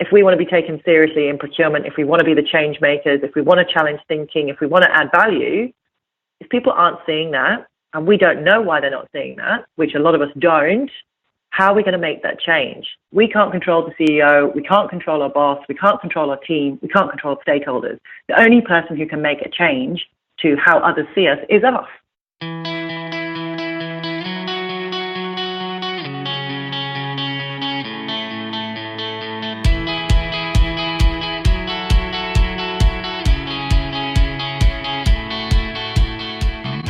if we want to be taken seriously in procurement, if we want to be the change makers, if we want to challenge thinking, if we want to add value, if people aren't seeing that, and we don't know why they're not seeing that, which a lot of us don't, how are we going to make that change? We can't control the CEO. We can't control our boss. We can't control our team. We can't control stakeholders. The only person who can make a change to how others see us is us.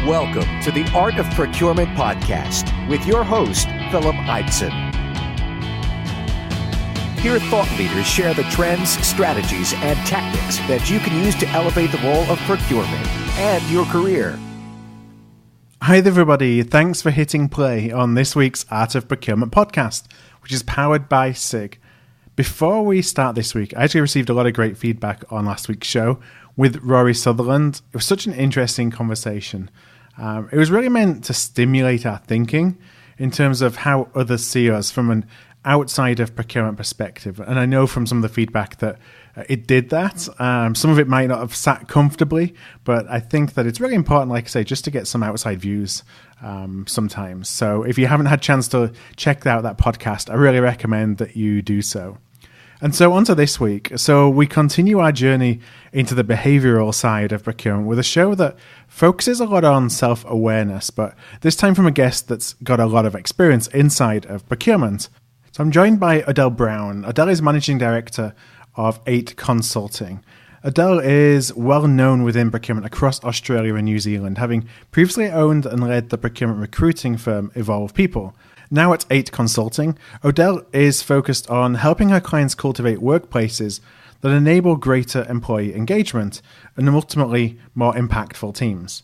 Welcome to the Art of Procurement podcast with your host, Philip Eidson. Here, thought leaders share the trends, strategies, and tactics that you can use to elevate the role of procurement and your career. Hi there, everybody. Thanks for hitting play on this week's Art of Procurement podcast, which is powered by SIG. Before we start this week, I actually received a lot of great feedback on last week's show with Rory Sutherland. It was such an interesting conversation. It was really meant to stimulate our thinking in terms of how others see us from an outside of procurement perspective. And I know from some of the feedback that it did that. Some of it might not have sat comfortably, but I think that it's really important, like I say, just to get some outside views sometimes. So if you haven't had a chance to check out that podcast, I really recommend that you do so. And so on to this week. So we continue our journey into the behavioral side of procurement with a show that focuses a lot on self-awareness, but this time from a guest that's got a lot of experience inside of procurement. So I'm joined by Odelle Brown. Odelle is Managing Director of 8 Consulting. Odelle is well known within procurement across Australia and New Zealand, having previously owned and led the procurement recruiting firm Evolve People. Now at 8 Consulting, Odelle is focused on helping her clients cultivate workplaces that enable greater employee engagement and ultimately more impactful teams.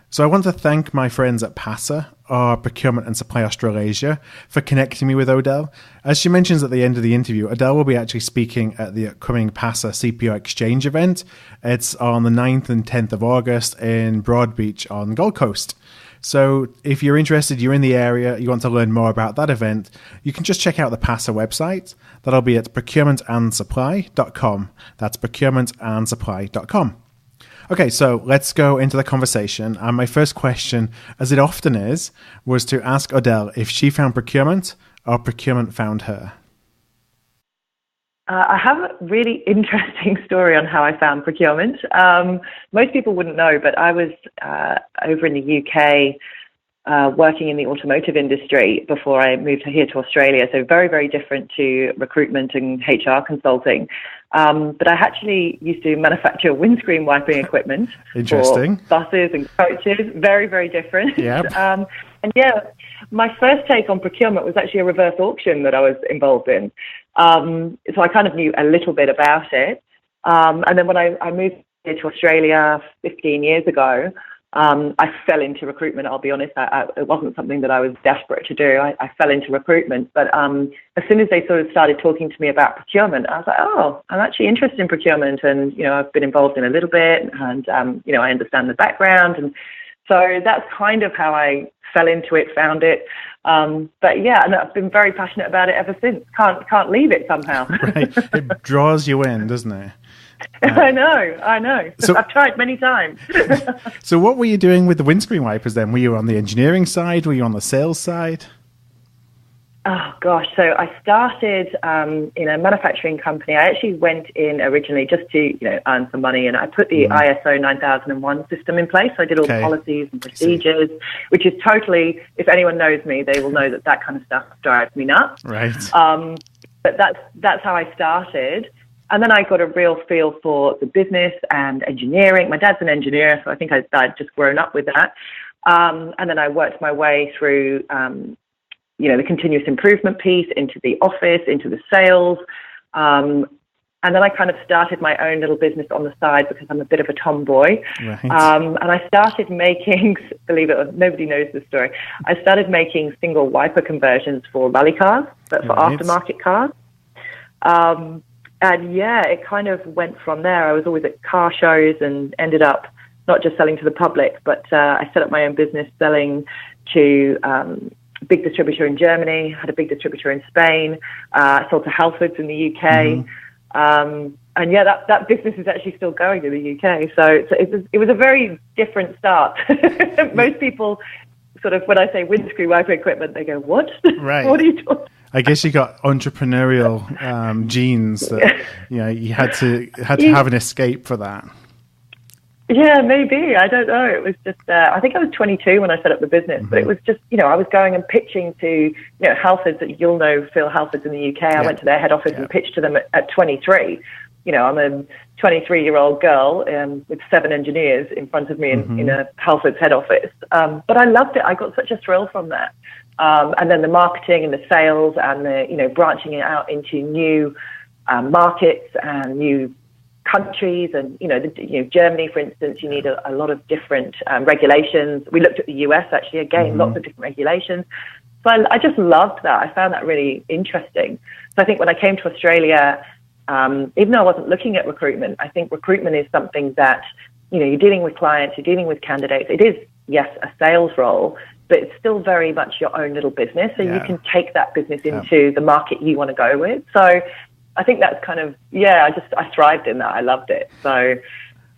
So I want to thank my friends at PASA, our Procurement and Supply Australasia, for connecting me with Odelle. As she mentions at the end of the interview, Odelle will be actually speaking at the upcoming PASA CPO Exchange event. It's on the 9th and 10th of August in Broadbeach on Gold Coast. So if you're interested, you're in the area, you want to learn more about that event, you can just check out the PASA website. That'll be at procurementandsupply.com. That's procurementandsupply.com. Okay, so let's go into the conversation. And my first question, as it often is, was to ask Odelle if she found procurement or procurement found her. I have a really interesting story on how I found procurement. Most people wouldn't know, but I was over in the UK working in the automotive industry before I moved here to Australia. So very, very different to recruitment and HR consulting. But I actually used to manufacture windscreen wiping equipment Interesting. for buses and coaches. Very, very different. Yep. And yeah, my first take on procurement was actually a reverse auction that I was involved in. So I kind of knew a little bit about it. And then when I moved here to Australia 15 years ago, I fell into recruitment, I'll be honest. It wasn't something that I was desperate to do. I fell into recruitment. But as soon as they sort of started talking to me about procurement, I was like, oh, I'm actually interested in procurement. And, you know, I've been involved in a little bit and, you know, I understand the background. And so that's kind of how I fell into it, found it. But yeah, and I've been very passionate about it ever since. Can't leave it somehow. Right. It draws you in, doesn't it? I know. So, I've tried many times. So what were you doing with the windscreen wipers then? Were you on the engineering side? Were you on the sales side? Oh, gosh. So I started in a manufacturing company. I actually went in originally just to, you know, earn some money, and I put the ISO 9001 system in place. So I did all the policies and procedures, which is totally, if anyone knows me, they will know that kind of stuff drives me nuts. Right. But that's how I started. And then I got a real feel for the business and engineering. My dad's an engineer, so I think I'd just grown up with that. And then I worked my way through, you know, the continuous improvement piece into the office, into the sales. And then I kind of started my own little business on the side because I'm a bit of a tomboy. Right. And I started making, believe it or not, nobody knows this story. I started making single wiper conversions for rally cars, but for aftermarket cars. And yeah, it kind of went from there. I was always at car shows and ended up not just selling to the public, but I set up my own business selling to big distributor in Germany, had a big distributor in Spain, sold to Halfords in the UK. And yeah, that business is actually still going in the UK. So it was a very different start. Most people sort of, when I say windscreen wiper equipment, they go, what? Right. What are you talking? I guess you got entrepreneurial genes that you had to have an escape for that. Yeah, maybe. I don't know. It was just, I think I was 22 when I set up the business, but it was just, I was going and pitching to, Halfords, that you'll know Phil Halfords in the UK. I went to their head office and pitched to them at 23. I'm a 23-year-old girl with 7 engineers in front of me in a Halfords head office. But I loved it. I got such a thrill from that. And then the marketing and the sales and the, branching it out into new markets and new countries. And, Germany, for instance, you need a lot of different regulations. We looked at the US, actually, again, lots of different regulations. So I just loved that. I found that really interesting. So I think when I came to Australia, even though I wasn't looking at recruitment, I think recruitment is something that, you're dealing with clients, you're dealing with candidates. It is, yes, a sales role, but it's still very much your own little business. So you can take that business into the market you want to go with. So I think that's kind of, I thrived in that. I loved it. So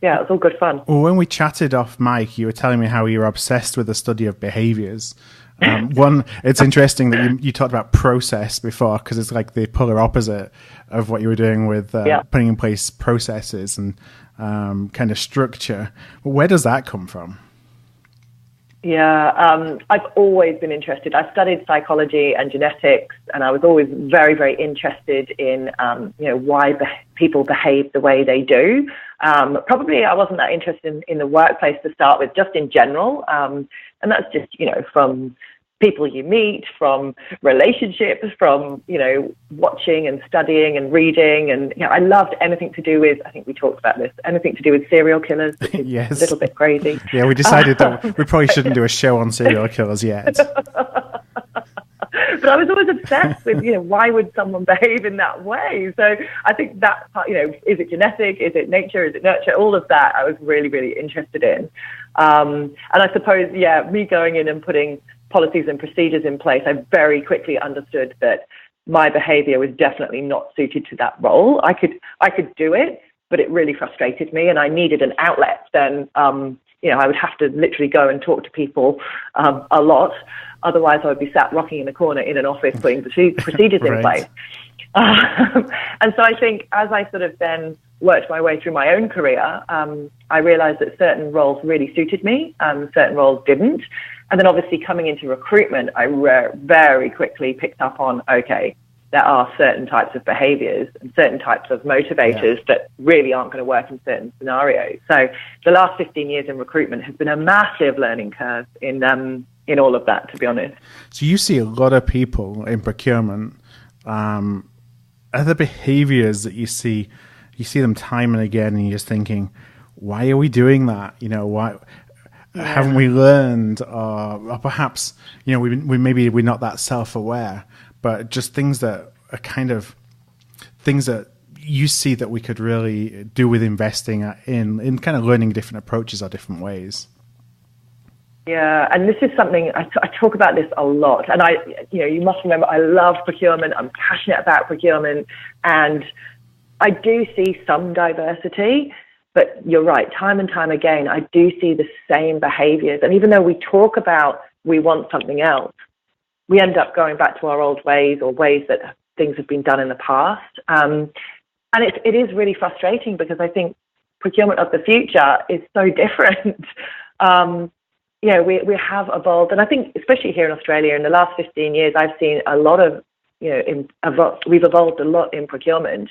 yeah, it was all good fun. Well, when we chatted off mic, you were telling me how you were obsessed with the study of behaviors. It's interesting that you talked about process before, because it's like the polar opposite of what you were doing with putting in place processes and kind of structure. Where does that come from? Yeah, I've always been interested. I studied psychology and genetics, and I was always very, very interested in, why people behave the way they do. Probably I wasn't that interested in the workplace to start with, just in general. And that's just, from people you meet, from relationships, from, watching and studying and reading. And, I loved anything to do with, I think we talked about this, anything to do with serial killers, which is yes. a little bit crazy. Yeah, we decided that we probably shouldn't do a show on serial killers yet. But I was always obsessed with, why would someone behave in that way? So I think that part, is it genetic? Is it nature? Is it nurture? All of that I was really, really interested in. And I suppose, me going in and putting policies and procedures in place, I very quickly understood that my behavior was definitely not suited to that role. I could do it, but it really frustrated me, and I needed an outlet. Then, I would have to literally go and talk to people a lot. Otherwise, I would be sat rocking in a corner in an office putting procedures in place. And so I think as I sort of then worked my way through my own career, I realized that certain roles really suited me, certain roles didn't. And then obviously coming into recruitment, I very quickly picked up on, okay, there are certain types of behaviors and certain types of motivators that really aren't going to work in certain scenarios. So the last 15 years in recruitment has been a massive learning curve in all of that, to be honest. So you see a lot of people in procurement. Other behaviors that you see them time and again, and you're just thinking, why are we doing that? Why haven't we learned? Or perhaps, we're not that self-aware, but just things that are kind of things that you see that we could really do with investing in kind of learning different approaches or different ways. Yeah, and this is something I talk about this a lot. And you must remember, I love procurement. I'm passionate about procurement, and I do see some diversity. But you're right, time and time again, I do see the same behaviors. And even though we talk about we want something else, we end up going back to our old ways or ways that things have been done in the past. And it is really frustrating, because I think procurement of the future is so different. We have evolved. And I think, especially here in Australia, in the last 15 years, I've seen a lot of, we've evolved a lot in procurement.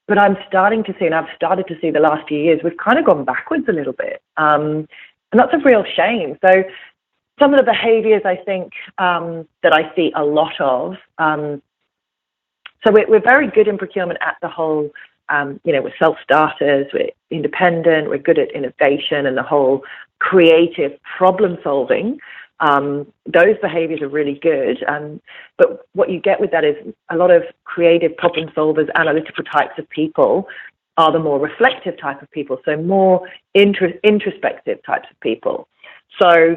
But I'm starting to see, and I've started to see the last few years, we've kind of gone backwards a little bit. And that's a real shame. So some of the behaviors I think that I see a lot of, so we're very good in procurement at the whole, we're self-starters, we're independent, we're good at innovation and the whole creative problem solving. Those behaviors are really good. But what you get with that is a lot of creative problem solvers, analytical types of people are the more reflective type of people. So more introspective types of people. So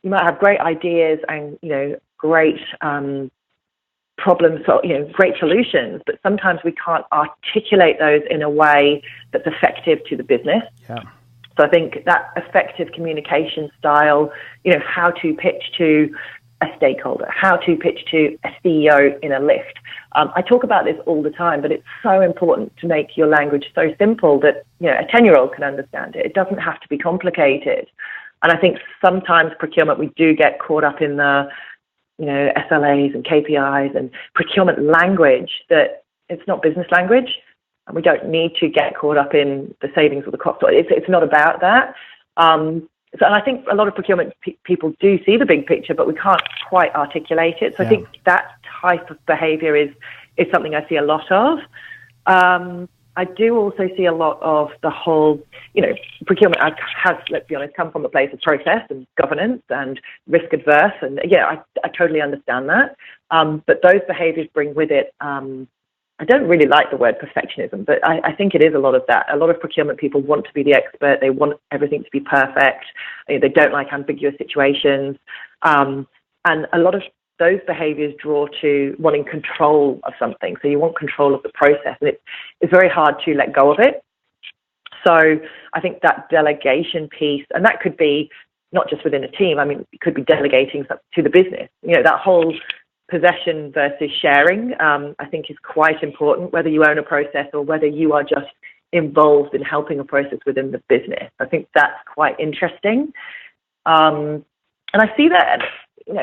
you might have great ideas and, great problems, great solutions, but sometimes we can't articulate those in a way that's effective to the business. Yeah. So I think that effective communication style, how to pitch to a stakeholder, how to pitch to a CEO in a lift. I talk about this all the time, but it's so important to make your language so simple that, a 10-year-old can understand it. It doesn't have to be complicated. And I think sometimes procurement, we do get caught up in the, SLAs and KPIs and procurement language that it's not business language. And we don't need to get caught up in the savings or the cost. It's not about that. And I think a lot of procurement people do see the big picture, but we can't quite articulate it. So I think that type of behavior is something I see a lot of. I do also see a lot of the whole, procurement has, let's be honest, come from a place of process and governance and risk adverse. And I totally understand that. But those behaviors bring with it, I don't really like the word perfectionism, but I think it is a lot of that. A lot of procurement people want to be the expert. They want everything to be perfect. They don't like ambiguous situations. And a lot of those behaviors draw to wanting control of something. So you want control of the process, and it's very hard to let go of it. So I think that delegation piece, and that could be not just within a team. I mean, it could be delegating to the business. That whole possession versus sharing, I think is quite important, whether you own a process or whether you are just involved in helping a process within the business. I think that's quite interesting. And I see that,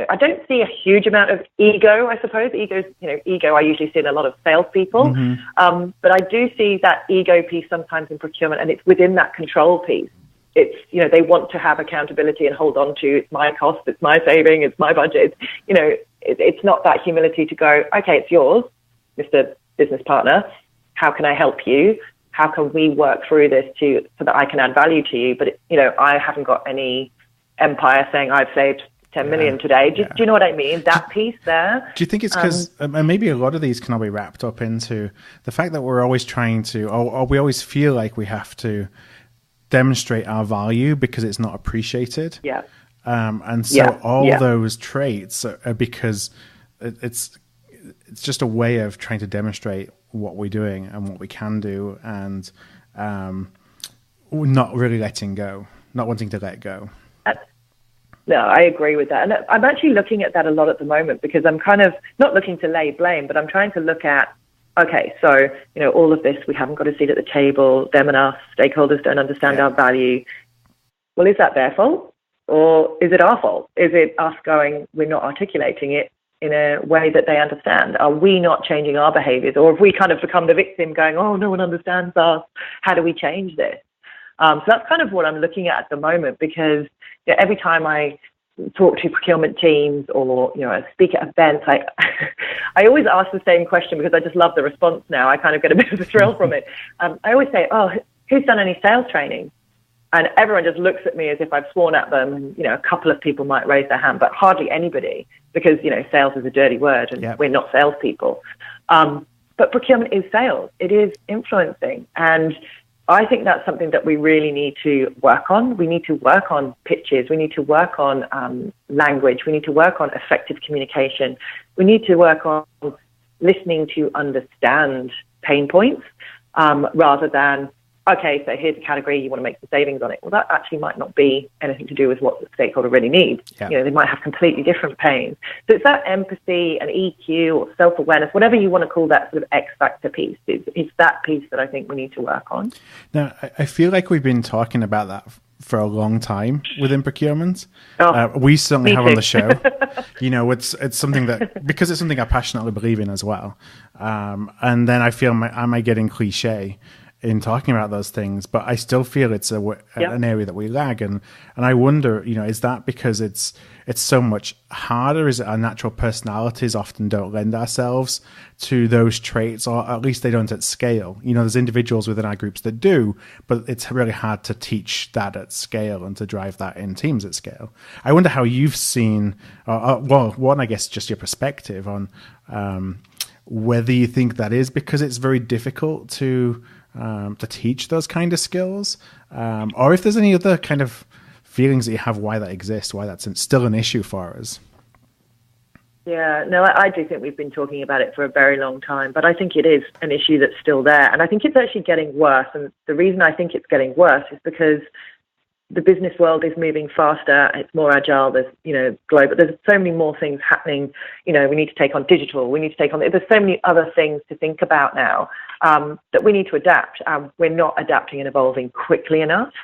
I don't see a huge amount of ego, I suppose. Ego I usually see in a lot of salespeople. Mm-hmm. But I do see that ego piece sometimes in procurement, and it's within that control piece. It's, they want to have accountability and hold on to, it's my cost, it's my saving, it's my budget. It's not that humility to go, okay, it's yours, Mr. Business Partner. How can I help you? How can we work through this so that I can add value to you? But, I haven't got any empire saying I've saved 10 million today. Do you know what I mean? That piece there. Do you think it's because maybe a lot of these can all be wrapped up into the fact that we're always trying to, or we always feel like we have to demonstrate our value because it's not appreciated. Yeah. And so all those traits are because it's just a way of trying to demonstrate what we're doing and what we can do, and not really letting go, not wanting to let go. No, I agree with that. And I'm actually looking at that a lot at the moment, because I'm kind of not looking to lay blame, but I'm trying to look at, okay, so, all of this, we haven't got a seat at the table, them and us, stakeholders don't understand our value. Well, is that their fault? Or is it our fault? Is it us going, we're not articulating it in a way that they understand? Are we not changing our behaviors? Or have we kind of become the victim going, oh, no one understands us. How do we change this? So that's kind of what I'm looking at the moment, because every time I talk to procurement teams or, I speak at events, I always ask the same question, because I just love the response now. I kind of get a bit of a thrill from it. I always say, oh, who's done any sales training? And everyone just looks at me as if I've sworn at them. And, a couple of people might raise their hand, but hardly anybody, because, sales is a dirty word and we're not salespeople. But procurement is sales. It is influencing. And I think that's something that we really need to work on. We need to work on pitches. We need to work on language. We need to work on effective communication. We need to work on listening to understand pain points rather than, okay, so here's a category, you want to make some savings on it. Well, that actually might not be anything to do with what the stakeholder really needs. They might have completely different pains. So it's that empathy and EQ or self-awareness, whatever you want to call that sort of X factor piece. It's that piece that I think we need to work on. Now, I feel like we've been talking about that for a long time within procurement. We certainly have on the show. It's something that, because it's something I passionately believe in as well. And then I feel, am I getting cliche in talking about those things? But I still feel it's an area that we lag, and I wonder, is that because it's so much harder? Is it our natural personalities often don't lend ourselves to those traits, or at least they don't at scale? There's individuals within our groups that do, but it's really hard to teach that at scale and to drive that in teams at scale. I wonder how you've seen, one, I guess, just your perspective on whether you think that is because it's very difficult to teach those kind of skills, or if there's any other kind of feelings that you have why that exists, why that's still an issue for us. Yeah, no, I do think we've been talking about it for a very long time, but I think it is an issue that's still there. And I think it's actually getting worse. And the reason I think it's getting worse is because the business world is moving faster. It's more agile. There's, global. There's so many more things happening. We need to take on digital. We need to take on. There's so many other things to think about now that we need to adapt. We're not adapting and evolving quickly enough.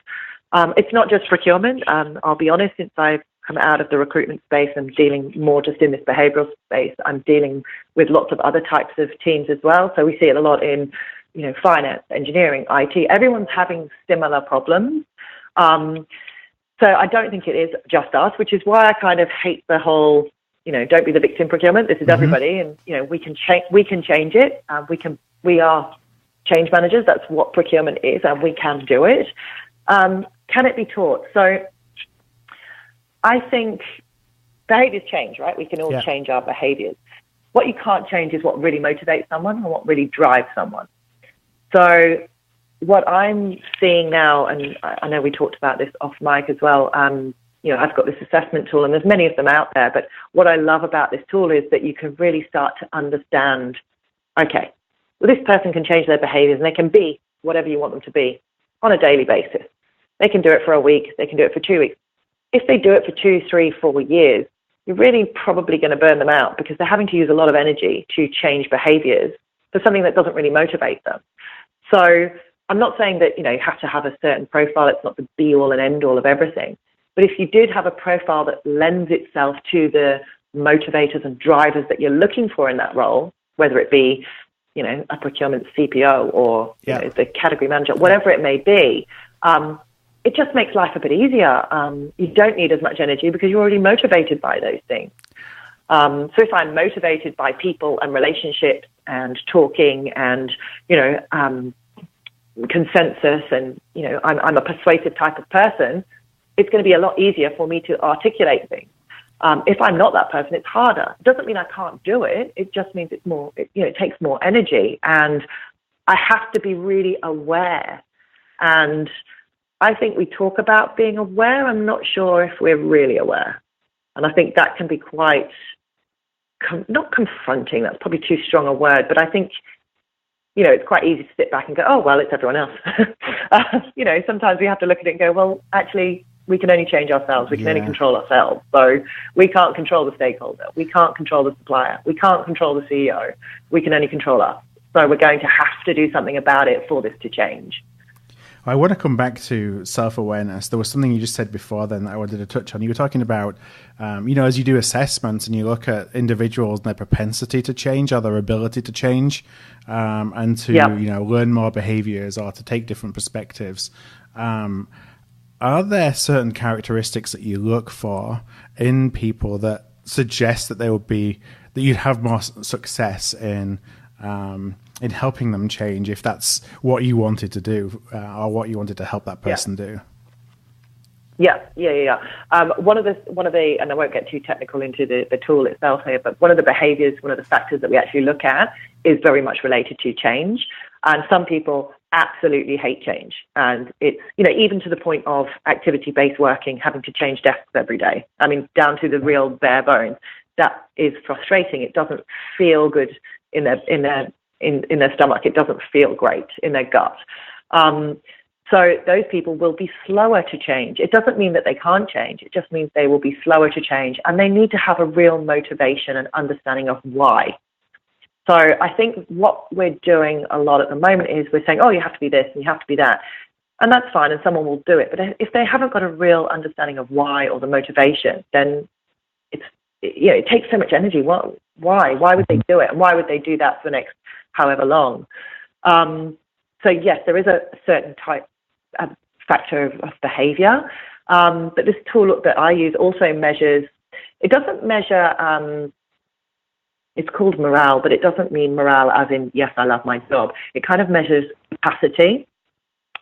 It's not just procurement. I'll be honest. Since I've come out of the recruitment space and dealing more just in this behavioural space, I'm dealing with lots of other types of teams as well. So we see it a lot in, finance, engineering, IT. Everyone's having similar problems. So I don't think it is just us, which is why I kind of hate the whole, don't be the victim procurement. This is everybody, and we can change it. We are change managers. That's what procurement is, and we can do it. Can it be taught? So I think behaviors change, right? We can all change our behaviors. What you can't change is what really motivates someone and what really drives someone. So what I'm seeing now, and I know we talked about this off mic as well, I've got this assessment tool, and there's many of them out there, but what I love about this tool is that you can really start to understand, okay, well, this person can change their behaviors, and they can be whatever you want them to be on a daily basis. They can do it for a week, they can do it for 2 weeks. If they do it for 2, 3, 4 years, you're really probably going to burn them out because they're having to use a lot of energy to change behaviors for something that doesn't really motivate them. So I'm not saying that, you have to have a certain profile. It's not the be-all and end-all of everything. But if you did have a profile that lends itself to the motivators and drivers that you're looking for in that role, whether it be, a procurement CPO or the category manager, whatever it may be, it just makes life a bit easier. You don't need as much energy because you're already motivated by those things. So if I'm motivated by people and relationships and talking and, consensus and, I'm a persuasive type of person, it's going to be a lot easier for me to articulate things. If I'm not that person, it's harder. It doesn't mean I can't do it. It just means it's more, it takes more energy. And I have to be really aware. And I think we talk about being aware. I'm not sure if we're really aware. And I think that can be quite, not confronting, that's probably too strong a word, but I think, it's quite easy to sit back and go, oh, well, it's everyone else. Sometimes we have to look at it and go, well, actually, we can only change ourselves. We can only control ourselves. So we can't control the stakeholder. We can't control the supplier. We can't control the CEO. We can only control us. So we're going to have to do something about it for this to change. I want to come back to self-awareness. There was something you just said before then that I wanted to touch on. You were talking about, as you do assessments and you look at individuals and their propensity to change or their ability to change and to, learn more behaviors or to take different perspectives. Are there certain characteristics that you look for in people that suggest that that you'd have more success in helping them change if that's what you wanted to do or what you wanted to help that person do? Yeah. One of the, and I won't get too technical into the tool itself here, but one of the behaviors, one of the factors that we actually look at is very much related to change. And some people absolutely hate change. And it's, even to the point of activity-based working, having to change desks every day. I mean, down to the real bare bones. That is frustrating. It doesn't feel good in their stomach. It doesn't feel great in their gut. So those people will be slower to change. It doesn't mean that they can't change. It just means they will be slower to change. And they need to have a real motivation and understanding of why. So I think what we're doing a lot at the moment is we're saying, oh, you have to be this and you have to be that. And that's fine, and someone will do it. But if they haven't got a real understanding of why or the motivation, then it takes so much energy. Why? Why would they do it? And why would they do that for the next however long? So yes, there is a certain type of factor of behavior. But this tool that I use also measures, it doesn't measure, it's called morale, but it doesn't mean morale as in, yes, I love my job. It kind of measures capacity.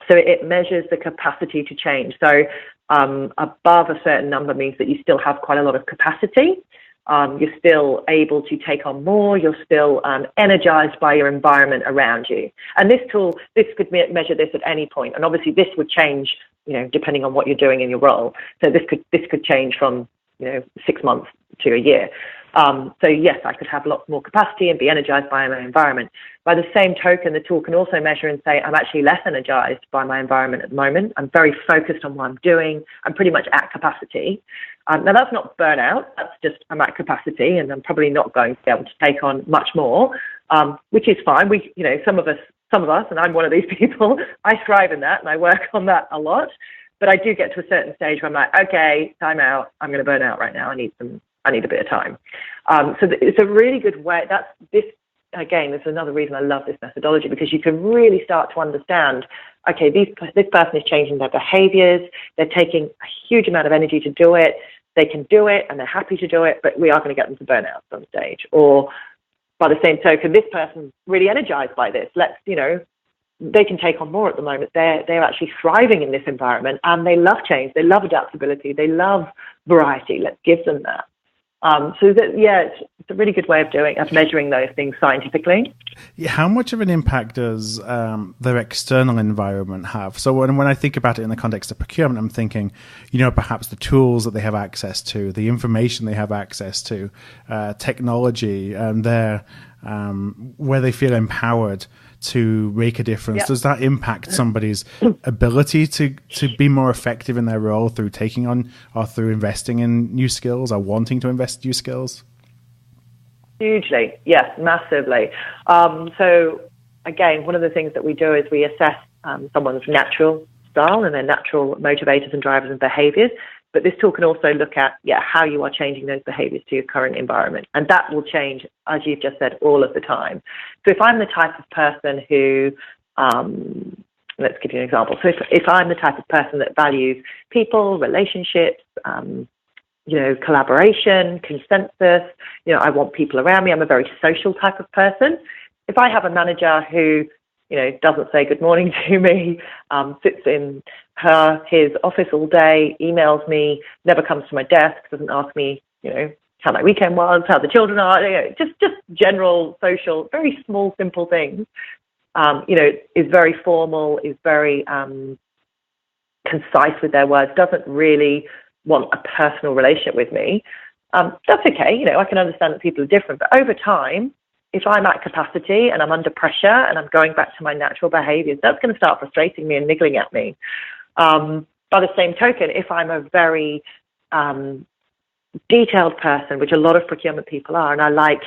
So it measures the capacity to change. So above a certain number means that you still have quite a lot of capacity. You're still able to take on more. You're still energized by your environment around you. And this tool, this could measure this at any point. And obviously this would change, depending on what you're doing in your role. So this could change from, 6 months to a year. So yes, I could have lots more capacity and be energized by my environment. By the same token, the tool can also measure and say, I'm actually less energized by my environment at the moment. I'm very focused on what I'm doing. I'm pretty much at capacity. Now that's not burnout. That's just I'm at capacity, and I'm probably not going to be able to take on much more, which is fine. Some of us, and I'm one of these people, I thrive in that and I work on that a lot. But I do get to a certain stage where I'm like, okay, time out. I'm going to burn out right now. I need a bit of time. So it's a really good way. This is another reason I love this methodology, because you can really start to understand, okay, this person is changing their behaviors. They're taking a huge amount of energy to do it. They can do it and they're happy to do it, but we are going to get them to burn out at some stage. Or by the same token, this person's really energized by this. They can take on more at the moment. They're actually thriving in this environment, and they love change. They love adaptability. They love variety. Let's give them that. It's a really good way of measuring those things scientifically. Yeah, how much of an impact does their external environment have? So when I think about it in the context of procurement, I'm thinking, perhaps the tools that they have access to, the information they have access to, technology, and where they feel empowered to make a difference. Yep. Does that impact somebody's ability to be more effective in their role through taking on or through investing in new skills or wanting to invest in new skills? Hugely, yes, massively. So again, one of the things that we do is we assess someone's natural style and their natural motivators and drivers and behaviors. But this tool can also look at how you are changing those behaviors to your current environment. And that will change, as you've just said, all of the time. So if I'm the type of person who, let's give you an example. So if I'm the type of person that values people, relationships, collaboration, consensus, I want people around me. I'm a very social type of person. If I have a manager who doesn't say good morning to me, sits in his office all day, emails me, never comes to my desk, doesn't ask me, how my weekend was, how the children are, just general social, very small, simple things, is very formal, is very concise with their words, doesn't really want a personal relationship with me. That's okay. I can understand that people are different, but over time, if I'm at capacity and I'm under pressure and I'm going back to my natural behaviors, that's going to start frustrating me and niggling at me. By the same token, if I'm a very detailed person, which a lot of procurement people are, and I like,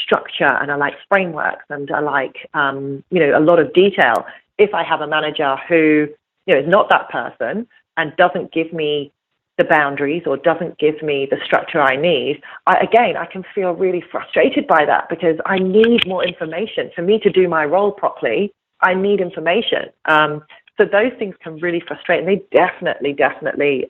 structure and I like frameworks and I like, a lot of detail, if I have a manager who, is not that person and doesn't give me the boundaries or doesn't give me the structure I need, I can feel really frustrated by that, because I need more information. For me to do my role properly, I need information. So those things can really frustrate, and they definitely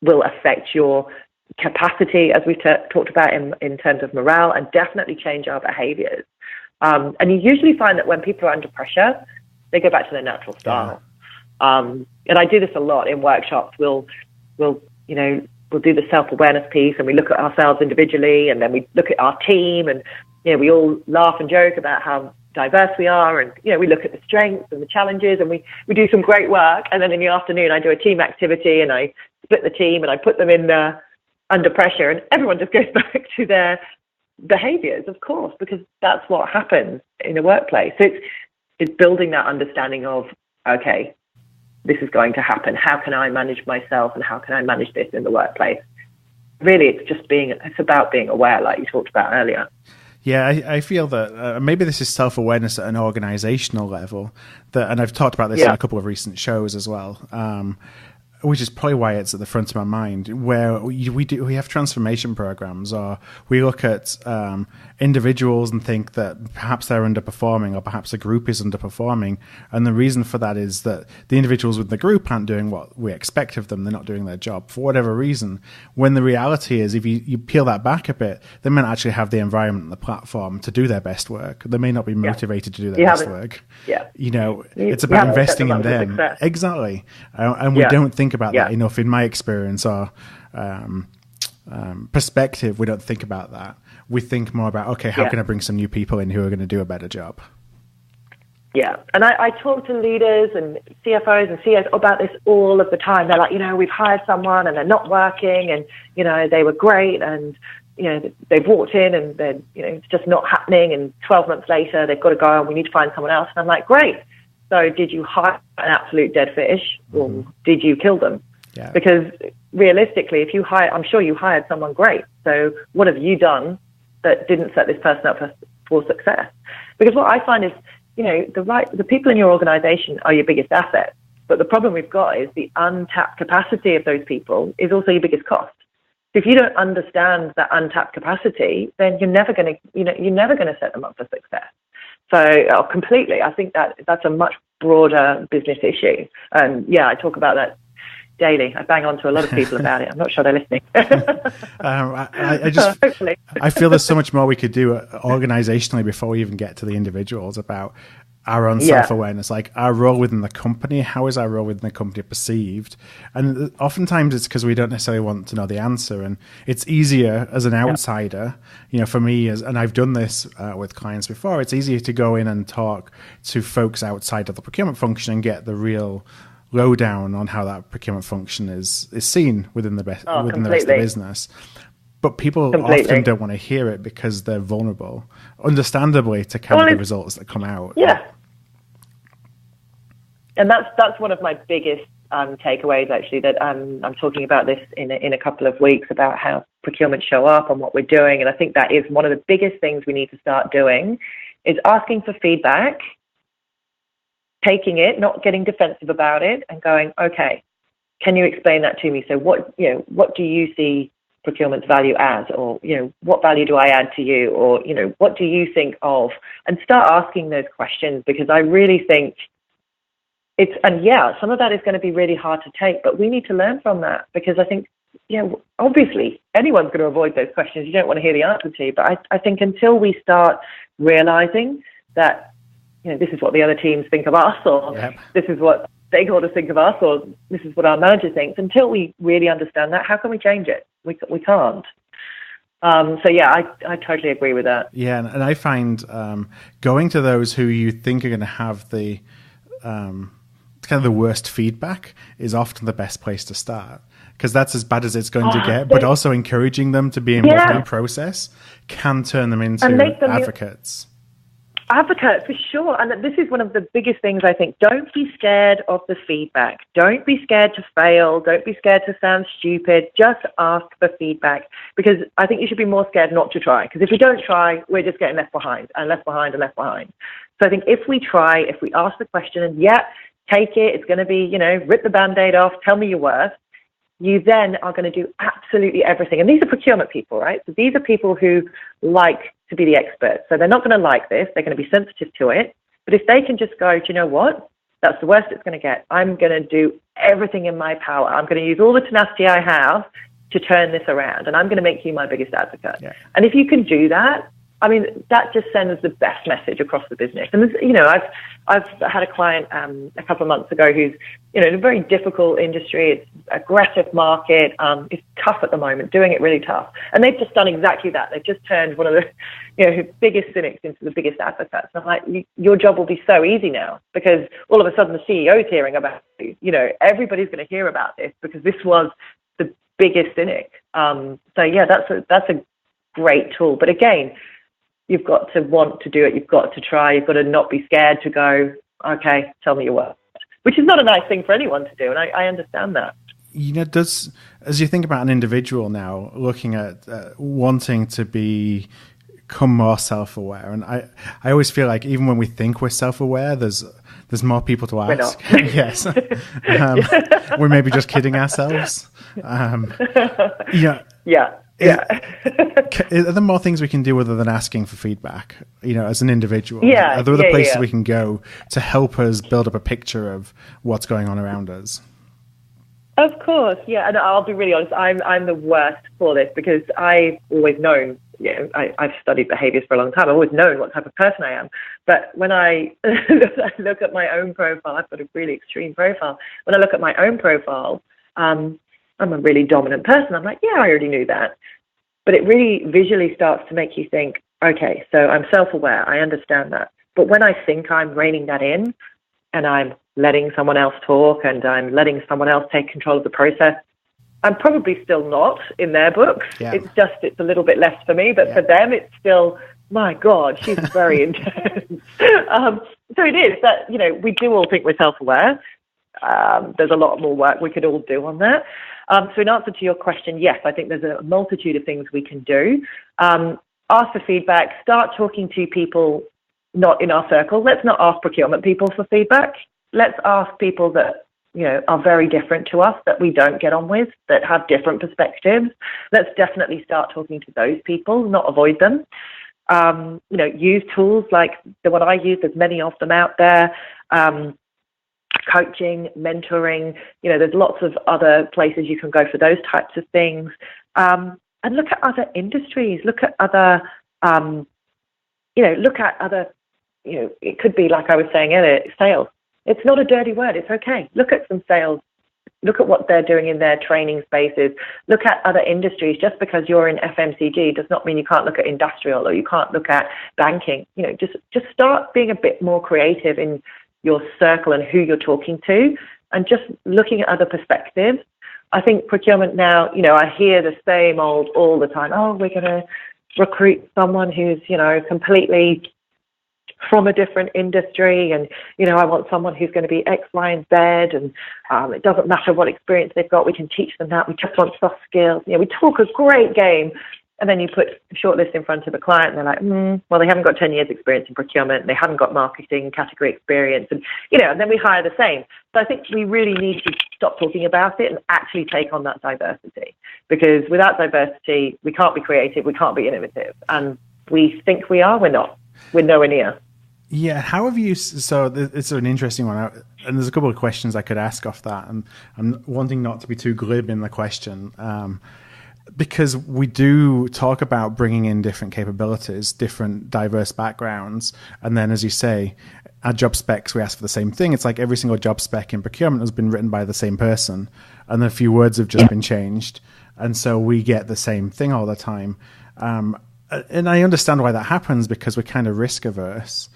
will affect your capacity, as we've talked about in terms of morale, and definitely change our behaviors. And you usually find that when people are under pressure, they go back to their natural style. And I do this a lot in workshops. We'll do the self-awareness piece, and we look at ourselves individually, and then we look at our team, and we all laugh and joke about how diverse we are, and we look at the strengths and the challenges, and we do some great work. And then in the afternoon, I do a team activity, and I split the team, and I put them in under pressure, and everyone just goes back to their behaviors, of course, because that's what happens in a workplace. So it's building that understanding of, okay, this is going to happen. How can I manage myself, and how can I manage this in the workplace? Really, it's about being aware, like you talked about earlier. Yeah, I feel that maybe this is self-awareness at an organizational level, and I've talked about this in a couple of recent shows as well, which is probably why it's at the front of my mind, where we have transformation programs, or we look at individuals and think that perhaps they're underperforming, or perhaps a group is underperforming. And the reason for that is that the individuals with the group aren't doing what we expect of them. They're not doing their job for whatever reason. When the reality is, if you peel that back a bit, they may not actually have the environment and the platform to do their best work. They may not be motivated to do their best work. Yeah. It's about investing in them. Exactly. And we don't think about that enough, in my experience or perspective. We don't think about that. We think more about, okay, how can I bring some new people in who are going to do a better job? Yeah, and I talk to leaders and CFOs and CEOs about this all of the time. They're like, we've hired someone and they're not working, and, they were great, and, they've walked in and then, it's just not happening. And 12 months later, they've got to go and we need to find someone else. And I'm like, great. So did you hire an absolute dead fish or did you kill them? Yeah. Because realistically, I'm sure you hired someone great. So what have you done that didn't set this person up for success? Because what I find is, the people in your organization are your biggest asset. But the problem we've got is the untapped capacity of those people is also your biggest cost. So if you don't understand that untapped capacity, then you're never going to set them up for success. So completely, I think that's a much broader business issue. And I talk about that daily. I bang on to a lot of people about it. I'm not sure they're listening. I feel there's so much more we could do organizationally before we even get to the individuals about our own self-awareness, like our role within the company. How is our role within the company perceived? And oftentimes it's because we don't necessarily want to know the answer. And it's easier as an outsider, for me, and I've done this with clients before, it's easier to go in and talk to folks outside of the procurement function and get the real lowdown on how that procurement function is seen within the rest of the business. But people often don't want to hear it because they're vulnerable, understandably, to the results that come out. Yeah. And that's one of my biggest takeaways, actually, that I'm talking about this in a couple of weeks about how procurement show up and what we're doing. And I think that is one of the biggest things we need to start doing is asking for feedback, taking it, not getting defensive about it, and going, okay, can you explain that to me? So what do you see procurement's value as, or what value do I add to you, or what do you think of, and start asking those questions, because I really think some of that is going to be really hard to take, but we need to learn from that, because I think obviously anyone's going to avoid those questions you don't want to hear the answer to, but I think until we start realizing that this is what the other teams think of us, or this is what stakeholders think of us, or this is what our manager thinks, until we really understand that, how can we change it? We can't. I totally agree with that. Yeah, and I find going to those who you think are going to have the kind of the worst feedback is often the best place to start, because that's as bad as it's going to get. But also encouraging them to be involved in the process can turn them into advocates. Advocate, for sure. And this is one of the biggest things, I think. Don't be scared of the feedback. Don't be scared to fail. Don't be scared to sound stupid. Just ask for feedback, because I think you should be more scared not to try. Because if we don't try, we're just getting left behind and left behind and left behind. So I think if we try, if we ask the question and take it, it's going to be, rip the Band-Aid off, tell me your worth. You then are going to do absolutely everything. And these are procurement people, right? So these are people who like to be the experts. So they're not going to like this. They're going to be sensitive to it. But if they can just go, do you know what? That's the worst it's going to get. I'm going to do everything in my power. I'm going to use all the tenacity I have to turn this around. And I'm going to make you my biggest advocate. Yeah. And if you can do that, I mean, that just sends the best message across the business. And I've had a client a couple of months ago who's in a very difficult industry. It's aggressive market. It's tough at the moment, doing it really tough. And they've just done exactly that. They've just turned one of the biggest cynics into the biggest advocates. And I'm like, your job will be so easy now, because all of a sudden the CEO is hearing about you. Everybody's going to hear about this because this was the biggest cynic. That's a great tool. But again, you've got to want to do it. You've got to try. You've got to not be scared to go, okay, tell me your worth, which is not a nice thing for anyone to do. And I understand that. As you think about an individual now, looking at wanting to become more self-aware, and I always feel like even when we think we're self-aware, there's more people to ask. We're not. Yes. We're maybe just kidding ourselves. Yeah. Are there more things we can do other than asking for feedback, as an individual? Yeah. Are there other places we can go to help us build up a picture of what's going on around us? Of course, yeah. And I'll be really honest, I'm the worst for this, because I've always known, I've studied behaviors for a long time. I've always known what type of person I am. But when I look at my own profile, I've got a really extreme profile. When I look at my own profile, I'm a really dominant person. I'm like, I already knew that. But it really visually starts to make you think, okay, so I'm self-aware. I understand that. But when I think I'm reining that in and I'm letting someone else talk and I'm letting someone else take control of the process, I'm probably still not in their books. Yeah. It's a little bit less for me, but for them, it's still, my God, she's very intense. So it is that, we do all think we're self-aware. There's a lot more work we could all do on that. So in answer to your question, yes, I think there's a multitude of things we can do. Ask for feedback, start talking to people not in our circle. Let's not ask procurement people for feedback. Let's ask people that, are very different to us, that we don't get on with, that have different perspectives. Let's definitely start talking to those people, not avoid them. Use tools like the one I use. There's many of them out there. Coaching, mentoring, there's lots of other places you can go for those types of things. And look at other industries, look at other, it could be, like I was saying earlier, sales. It's not a dirty word. It's okay. Look at some sales. Look at what they're doing in their training spaces. Look at other industries. Just because you're in FMCG does not mean you can't look at industrial or you can't look at banking. Just start being a bit more creative in your circle and who you're talking to, and just looking at other perspectives. I think procurement now, I hear the same old all the time. Oh, we're going to recruit someone who's, completely from a different industry, and I want someone who's going to be X, Y, and Z, and it doesn't matter what experience they've got, we can teach them that, we just want soft skills. We talk a great game, and then you put a shortlist in front of a client, and they're like, well, they haven't got 10 years experience in procurement, and they haven't got marketing category experience, and and then we hire the same. So I think we really need to stop talking about it and actually take on that diversity, because without diversity, we can't be creative, we can't be innovative, and we think we are, we're not. We're nowhere near. Yeah, how have you? So it's an interesting one, and there's a couple of questions I could ask off that, and I'm wanting not to be too glib in the question, because we do talk about bringing in different capabilities, different diverse backgrounds, and then, as you say, our job specs, we ask for the same thing. It's like every single job spec in procurement has been written by the same person, and a few words have just been changed, and so we get the same thing all the time. And I understand why that happens, because we're kind of risk averse.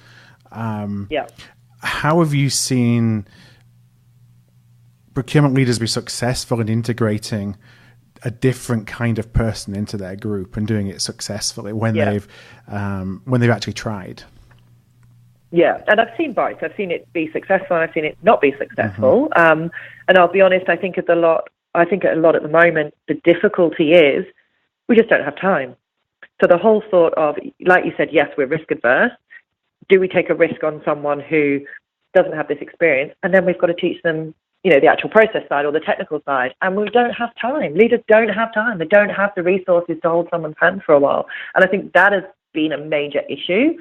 How have you seen procurement leaders be successful in integrating a different kind of person into their group and doing it successfully when they've actually tried? Yeah, and I've seen both. I've seen it be successful, and I've seen it not be successful. And I'll be honest, I think a lot at the moment, the difficulty is we just don't have time. So the whole thought of, like you said, yes, we're risk adverse. Do we take a risk on someone who doesn't have this experience? And then we've got to teach them, the actual process side or the technical side. And we don't have time. Leaders don't have time. They don't have the resources to hold someone's hand for a while. And I think that has been a major issue.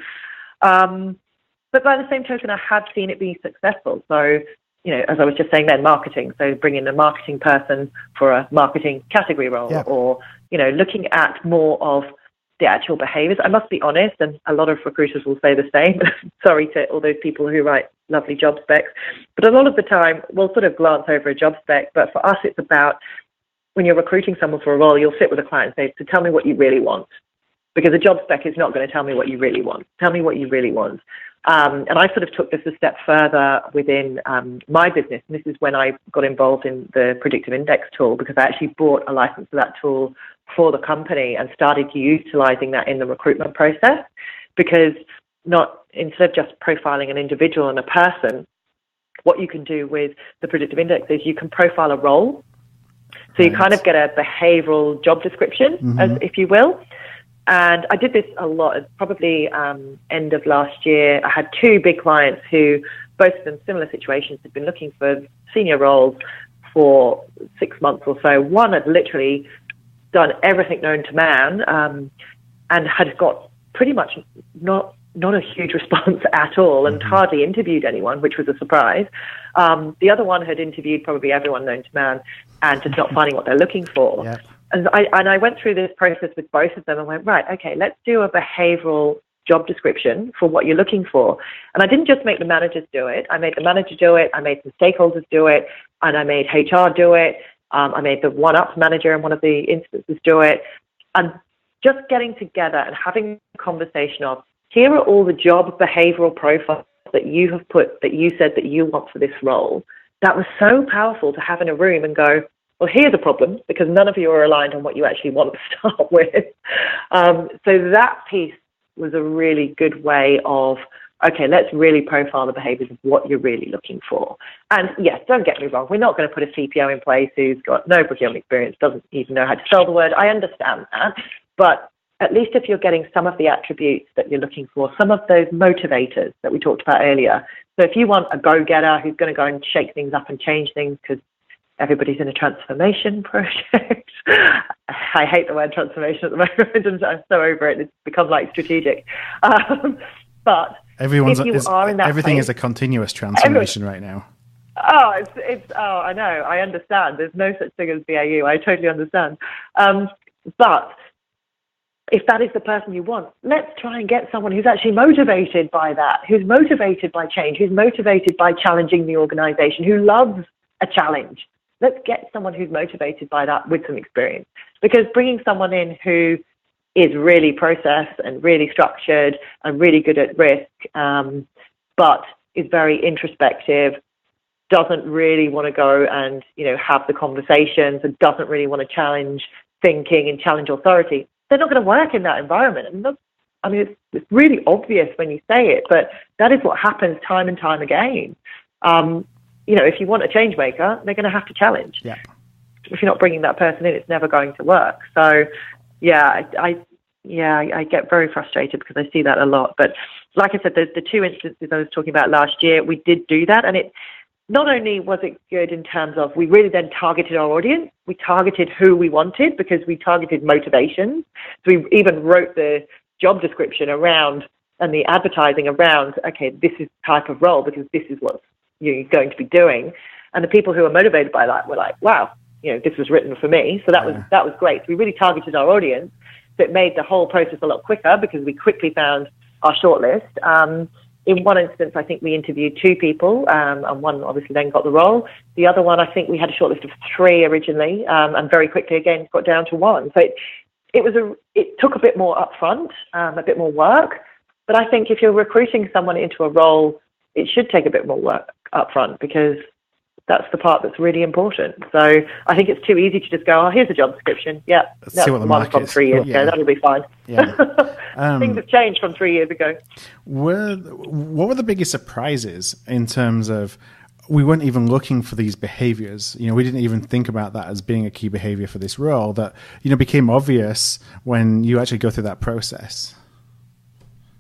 But by the same token, I have seen it be successful. So, as I was just saying then, marketing. So bringing a marketing person for a marketing category role, or, looking at more of the actual behaviors. I must be honest, and a lot of recruiters will say the same. Sorry to all those people who write lovely job specs. But a lot of the time, we'll sort of glance over a job spec. But for us, it's about when you're recruiting someone for a role, you'll sit with a client and say, so tell me what you really want. Because a job spec is not going to tell me what you really want. Tell me what you really want. And I sort of took this a step further within my business. And this is when I got involved in the predictive index tool, because I actually bought a license for that tool for the company and started utilizing that in the recruitment process. Because instead of just profiling an individual and a person, what you can do with the predictive index is you can profile a role. So you kind of get a behavioral job description, as if you will. And I did this a lot, probably end of last year. I had two big clients who, both of them similar situations, had been looking for senior roles for 6 months or so. One had literally done everything known to man and had got pretty much not a huge response at all, and hardly interviewed anyone, which was a surprise. The other one had interviewed probably everyone known to man and just not finding what they're looking for. Yep. And I went through this process with both of them and went, right, okay, let's do a behavioral job description for what you're looking for. And I didn't just make the managers do it. I made the manager do it. I made some stakeholders do it. And I made HR do it. I made the one-up manager in one of the instances do it. And just getting together and having a conversation of, here are all the job behavioral profiles that you have put, that you said that you want for this role. That was so powerful to have in a room and go, well, here's a problem because none of you are aligned on what you actually want to start with. So that piece was a really good way of, okay, let's really profile the behaviors of what you're really looking for. And yes, don't get me wrong, we're not going to put a CPO in place who's got no procurement experience, doesn't even know how to spell the word. I understand that. But at least if you're getting some of the attributes that you're looking for, some of those motivators that we talked about earlier. So if you want a go-getter who's going to go and shake things up and change things because everybody's in a transformation project. I hate the word transformation at the moment. I'm so over it. It's become like strategic. But everything place, is a continuous transformation right now. Oh, I know. I understand. There's no such thing as BAU. I totally understand. But if that is the person you want, let's try and get someone who's actually motivated by that, who's motivated by change, who's motivated by challenging the organization, who loves a challenge. Let's get someone who's motivated by that with some experience. Because bringing someone in who is really processed and really structured and really good at risk, but is very introspective, doesn't really want to go and, have the conversations and doesn't really want to challenge thinking and challenge authority, they're not going to work in that environment. And it's really obvious when you say it, but that is what happens time and time again. If you want a change maker, they're going to have to challenge. Yeah. If you're not bringing that person in, it's never going to work. So, I get very frustrated because I see that a lot. But like I said, the two instances I was talking about last year, we did do that. And it not only was it good in terms of we really then targeted our audience, we targeted who we wanted because we targeted motivations. So we even wrote the job description around and the advertising around, okay, this is the type of role because this is what you're going to be doing. And the people who are motivated by that were like, wow, this was written for me. So that was great. So we really targeted our audience. So it made the whole process a lot quicker because we quickly found our shortlist. In one instance, I think we interviewed 2 people, and one obviously then got the role. The other one, I think we had a shortlist of 3 originally, and very quickly again got down to 1. So it took a bit more upfront, a bit more work. But I think if you're recruiting someone into a role, it should take a bit more work upfront because that's the part that's really important. So I think it's too easy to just go, oh, here's a job description. Yeah, that's the one from 3 years ago. That'll be fine. Yeah. Things have changed from 3 years ago. What were the biggest surprises in terms of we weren't even looking for these behaviors? We didn't even think about that as being a key behavior for this role that, became obvious when you actually go through that process.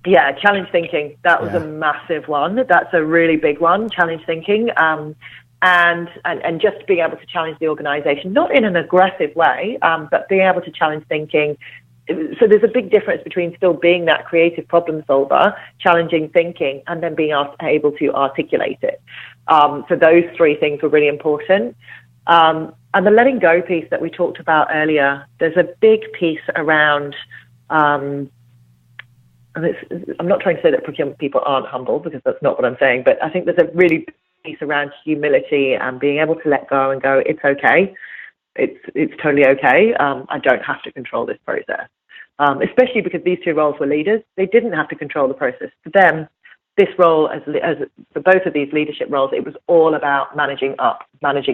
Yeah, challenge thinking. That was a massive one. That's a really big one, challenge thinking. And just being able to challenge the organization, not in an aggressive way, but being able to challenge thinking. So there's a big difference between still being that creative problem solver, challenging thinking, and then being able to articulate it. So those 3 things were really important. And the letting go piece that we talked about earlier, there's a big piece around, I'm not trying to say that procurement people aren't humble because that's not what I'm saying, but I think there's a really big piece around humility and being able to let go and go, it's okay. It's totally okay. I don't have to control this process, especially because these 2 roles were leaders. They didn't have to control the process. For them, this role, as for both of these leadership roles, it was all about managing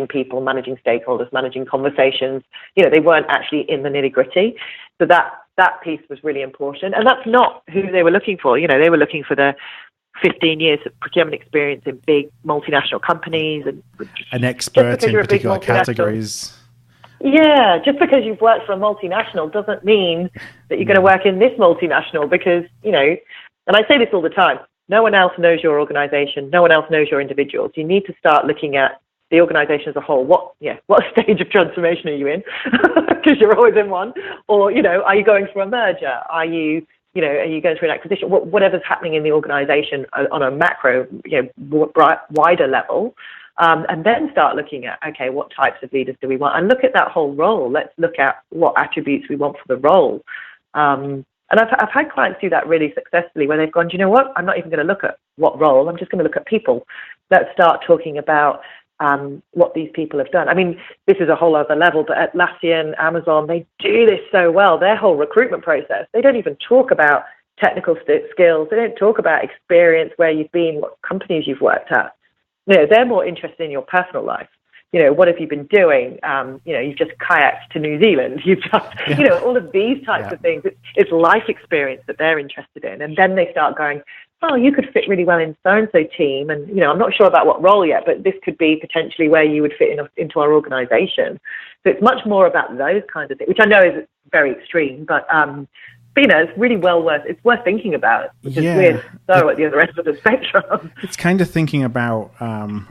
people, managing stakeholders, managing conversations. They weren't actually in the nitty gritty. So that piece was really important. And that's not who they were looking for. They were looking for the 15 years of procurement experience in big multinational companies. And an expert in particular categories. Yeah, just because you've worked for a multinational doesn't mean that you're going to work in this multinational because, and I say this all the time, no one else knows your organization. No one else knows your individuals. You need to start looking at the organization as a whole. What stage of transformation are you in? Because you're always in one. Or, are you going for a merger? Are you going through an acquisition? Whatever's happening in the organization on a macro, wider level. And then start looking at, okay, what types of leaders do we want? And look at that whole role. Let's look at what attributes we want for the role. And I've had clients do that really successfully where they've gone, do you know what? I'm not even going to look at what role. I'm just going to look at people. Let's start talking about what these people have done. This is a whole other level, but at Atlassian and Amazon, they do this so well. Their whole recruitment process, they don't even talk about technical skills. They don't talk about experience, where you've been, what companies you've worked at. They're more interested in your personal life. what have you been doing? You've just kayaked to New Zealand. You've just, all of these types of things. It's life experience that they're interested in. And then they start going, oh, you could fit really well in so-and-so team. And, I'm not sure about what role yet, but this could be potentially where you would fit into our organization. So it's much more about those kinds of things, which I know is very extreme, but it's really it's worth thinking about, because we're so at the other end of the spectrum. It's kind of thinking about,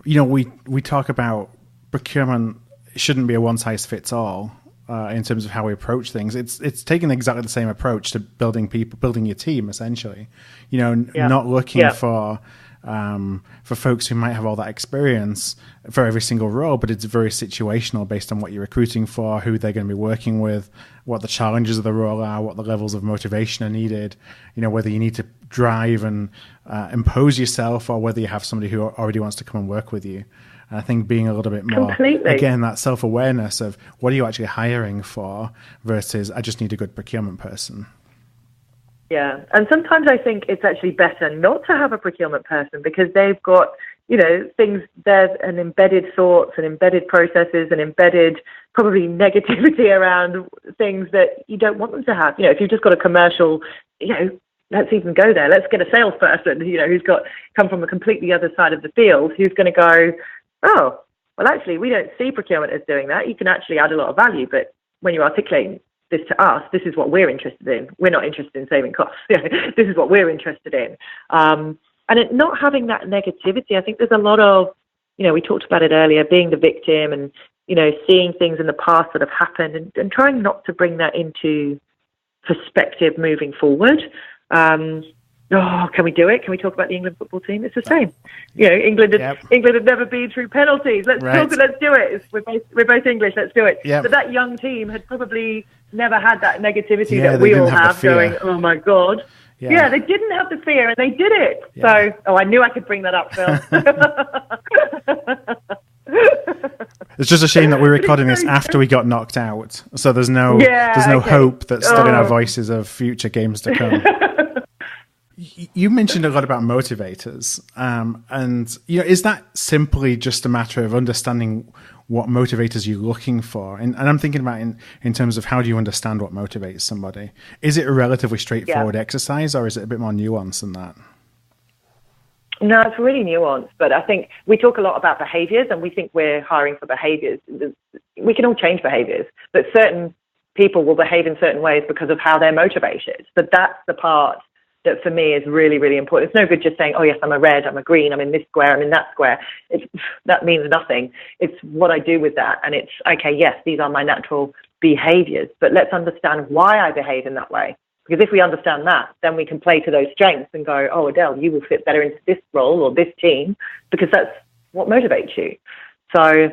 we talk about procurement shouldn't be a one-size-fits-all. In terms of how we approach things, it's taking exactly the same approach to building your team, essentially. Not looking for folks who might have all that experience for every single role, but it's very situational based on what you're recruiting for, who they're going to be working with, what the challenges of the role are, what the levels of motivation are needed. Whether you need to drive and impose yourself, or whether you have somebody who already wants to come and work with you. And I think being a little bit more, again, that self-awareness of what are you actually hiring for versus I just need a good procurement person. Yeah. And sometimes I think it's actually better not to have a procurement person, because they've got, things, there's an embedded thoughts and embedded processes and embedded probably negativity around things that you don't want them to have. If you've just got a commercial, let's even go there. Let's get a salesperson, who's come from a completely other side of the field, who's going to go, oh, well, actually, we don't see procurement as doing that. You can actually add a lot of value, but when you're articulating this to us, this is what we're interested in. We're not interested in saving costs. This is what we're interested in. And it not having that negativity, I think there's a lot of, we talked about it earlier, being the victim and, seeing things in the past that have happened and trying not to bring that into perspective moving forward. Can we do it? Can we talk about the England football team? It's the same. England had never been through penalties. Let's do it. We're both English. Let's do it. Yep. But that young team had probably never had that negativity that we all have going, oh my God. Yeah, they didn't have the fear and they did it. Yeah. So, I knew I could bring that up, Phil. It's just a shame that we're recording this after we got knocked out. So there's no hope that's still in our voices of future games to come. You mentioned a lot about motivators, and is that simply just a matter of understanding what motivators you're looking for? And I'm thinking about in terms of how do you understand what motivates somebody? Is it a relatively straightforward exercise, or is it a bit more nuanced than that? No, it's really nuanced, but I think we talk a lot about behaviors, and we think we're hiring for behaviors. We can all change behaviors, but certain people will behave in certain ways because of how they're motivated. But that's the part that for me is really, really important. It's no good just saying, oh, yes, I'm a red, I'm a green, I'm in this square, I'm in that square. That means nothing. It's what I do with that. And it's, okay, yes, these are my natural behaviors, but let's understand why I behave in that way. Because if we understand that, then we can play to those strengths and go, oh, Odelle, you will fit better into this role or this team, because that's what motivates you. So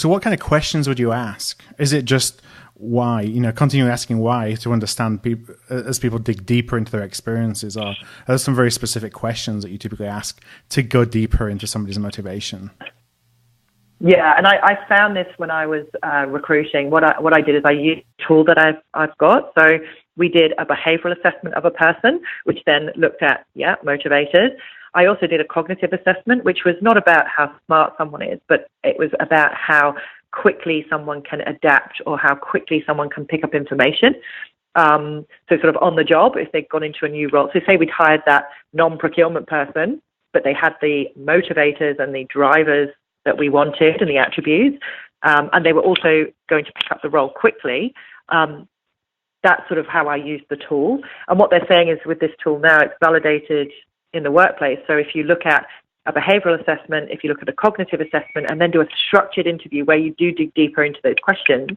what kind of questions would you ask? Is it just why, continue asking why to understand people as people dig deeper into their experiences, or are there some very specific questions that you typically ask to go deeper into somebody's motivation? Yeah, and I found this when I was recruiting. What I did is I used a tool that I've got. So we did a behavioral assessment of a person, which then looked at motivators. I also did a cognitive assessment, which was not about how smart someone is, but it was about how quickly someone can adapt or how quickly someone can pick up information. So sort of on the job, if they've gone into a new role. So say we'd hired that non-procurement person, but they had the motivators and the drivers that we wanted and the attributes, and they were also going to pick up the role quickly. That's sort of how I use the tool. And what they're saying is with this tool now, it's validated in the workplace. So if you look at a behavioral assessment, if you look at a cognitive assessment, and then do a structured interview where you do dig deeper into those questions,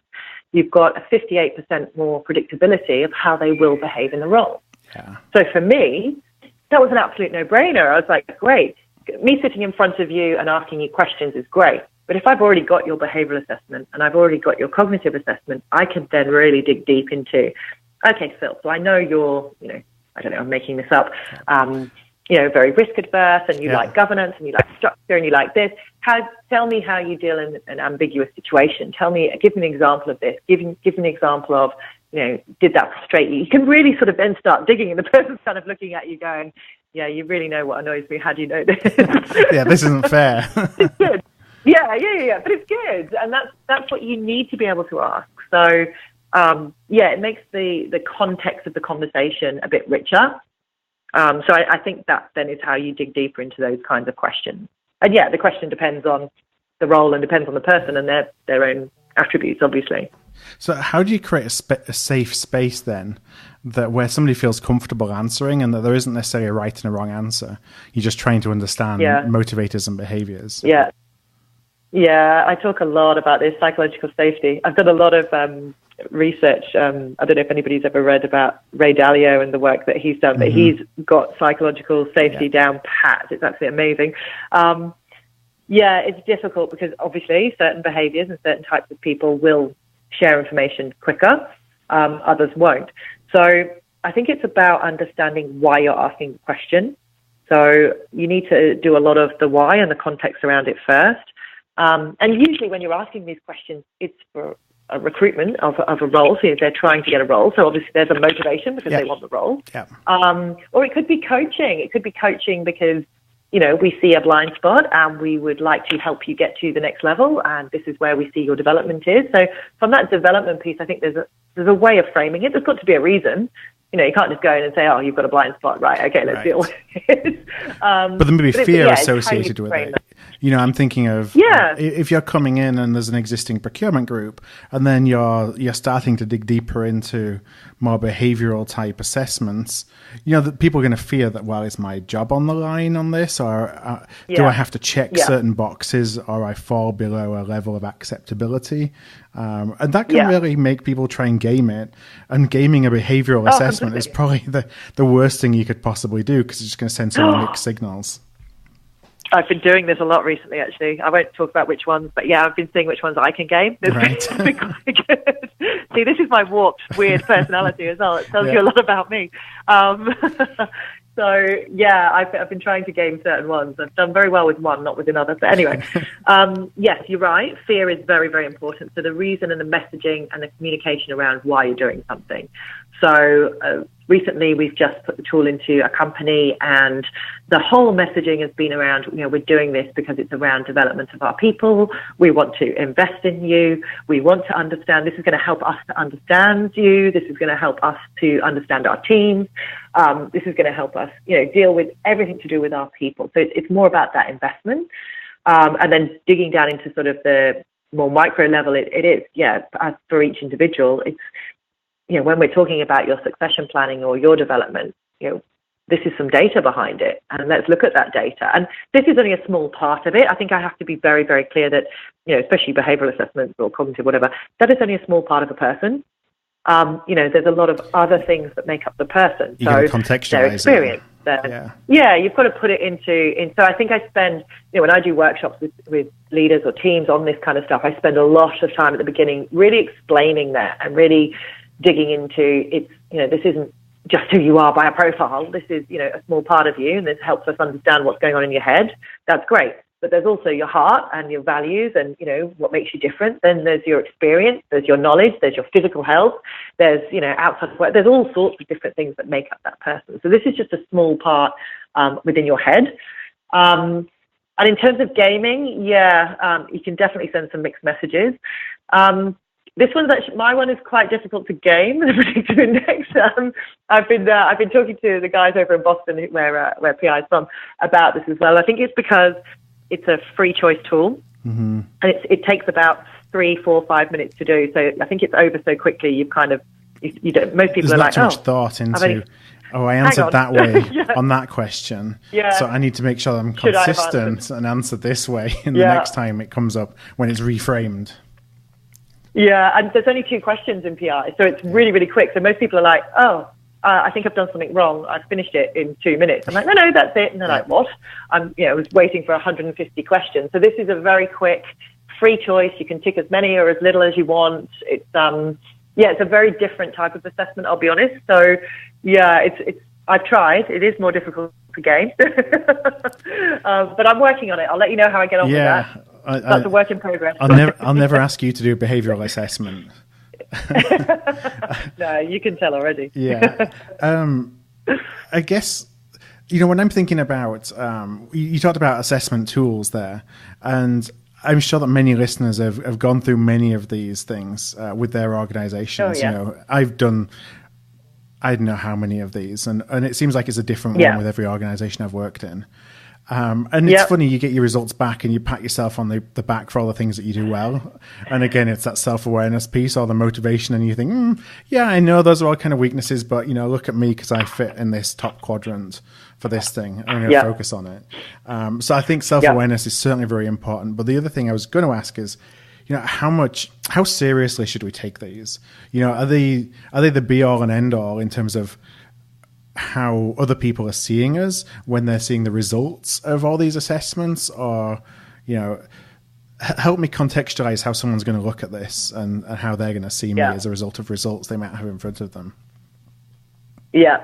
you've got a 58% more predictability of how they will behave in the role. Yeah. So for me, that was an absolute no-brainer. I was like, great. Me sitting in front of you and asking you questions is great. But if I've already got your behavioral assessment and I've already got your cognitive assessment, I can then really dig deep into, okay, Phil, so I know you're, I don't know, I'm making this up, very risk adverse, and you like governance, and you like structure, and you like this. Tell me how you deal in an ambiguous situation. Give me an example of this. Give me an example of, did that frustrate you? You can really sort of then start digging, and the person's kind of looking at you going, yeah, you really know what annoys me. How do you know this? Yeah, this isn't fair. It's good. Yeah, Yeah. But it's good, and that's what you need to be able to ask. So, it makes the context of the conversation a bit richer. So I think that then is how you dig deeper into those kinds of questions. And the question depends on the role and depends on the person and their own attributes, obviously. So how do you create a safe space then, that where somebody feels comfortable answering and that there isn't necessarily a right and a wrong answer? You're just trying to understand motivators and behaviors. Yeah, I talk a lot about this, psychological safety. I've done a lot of research. I don't know if anybody's ever read about Ray Dalio and the work that he's done, but he's got psychological safety down pat. It's absolutely amazing. It's difficult because obviously certain behaviors and certain types of people will share information quicker. Others won't. So I think it's about understanding why you're asking the question. So you need to do a lot of the why and the context around it first. And usually when you're asking these questions, it's for a recruitment of a role. So if they're trying to get a role, so obviously there's a motivation because they want the role. Or it could be coaching. It could be coaching because, we see a blind spot and we would like to help you get to the next level. And this is where we see your development is. So from that development piece, I think there's a way of framing it. There's got to be a reason. You can't just go in and say, you've got a blind spot. Right. Okay, let's deal with it. But there may be fear associated with it. I'm thinking of if you're coming in and there's an existing procurement group and then you're starting to dig deeper into more behavioral type assessments, that people are going to fear that, is my job on the line on this, or do I have to check certain boxes, or I fall below a level of acceptability? And that can really make people try and game it. And gaming a behavioral assessment is probably the worst thing you could possibly do, because it's just going to send some mixed signals. I've been doing this a lot recently, actually. I won't talk about which ones, but I've been seeing which ones I can game. It's been quite good. See, this is my warped, weird personality as well. It tells you a lot about me. So, I've been trying to game certain ones. I've done very well with one, not with another. But anyway, yes, you're right. Fear is very, very important. So the reason and the messaging and the communication around why you're doing something. So recently we've just put the tool into a company, and the whole messaging has been around, we're doing this because it's around development of our people. We want to invest in you. We want to understand. This is going to help us to understand you. This is going to help us to understand our teams. This is going to help us, deal with everything to do with our people. So it's more about that investment. And then digging down into sort of the more micro level, it is, as for each individual, it's, when we're talking about your succession planning or your development, this is some data behind it, and let's look at that data. And this is only a small part of it. I think I have to be very, very clear that, especially behavioral assessments or cognitive, whatever, that is only a small part of a person. There's a lot of other things that make up the person. You got to contextualize their experience. You've got to put it into. So I think I spend, when I do workshops with leaders or teams on this kind of stuff, I spend a lot of time at the beginning really explaining that and really digging into it's, this isn't just who you are by a profile. This is, a small part of you, and this helps us understand what's going on in your head. That's great. But there's also your heart and your values and, what makes you different. Then there's your experience, there's your knowledge, there's your physical health, there's, outside of work, there's all sorts of different things that make up that person. So this is just a small part within your head. And in terms of gaming, you can definitely send some mixed messages. This one's actually, my one is quite difficult to game, the predictive index. I've been talking to the guys over in Boston where PI is from about this as well. I think it's because it's a free choice tool, and it takes about 3, 4, 5 minutes to do. So I think it's over so quickly. You kind of you don't. Most people There's are not like, too much thought into. I answered that way on that question. So I need to make sure I'm consistent and answer this way. And the next time it comes up when it's reframed. Yeah, and there's only 2 questions in PI, so it's really, really quick. So most people are like, I think I've done something wrong. I finished it in 2 minutes. I'm like, no, that's it. And they're like, what? I was waiting for 150 questions. So this is a very quick, free choice. You can tick as many or as little as you want. It's it's a very different type of assessment, I'll be honest. So it's I've tried. It is more difficult to game, but I'm working on it. I'll let you know how I get on with that. That's a work in progress. I'll never ask you to do a behavioral assessment. No, you can tell already. I guess, when I'm thinking about, you talked about assessment tools there, and I'm sure that many listeners have gone through many of these things with their organizations. Oh, yeah. You know, I don't know how many of these, and it seems like it's a different one with every organization I've worked in. And it's funny, you get your results back and you pat yourself on the back for all the things that you do well. And again, it's that self-awareness piece or the motivation, and you think, yeah, I know those are all kind of weaknesses, but, you know, look at me because I fit in this top quadrant for this thing. I'm going to focus on it. So I think self-awareness is certainly very important. But the other thing I was going to ask is, you know, how seriously should we take these? You know, are they the be all and end all in terms of how other people are seeing us when they're seeing the results of all these assessments? Or, you know, help me contextualize how someone's going to look at this and how they're going to see me as a result of results they might have in front of them. Yeah.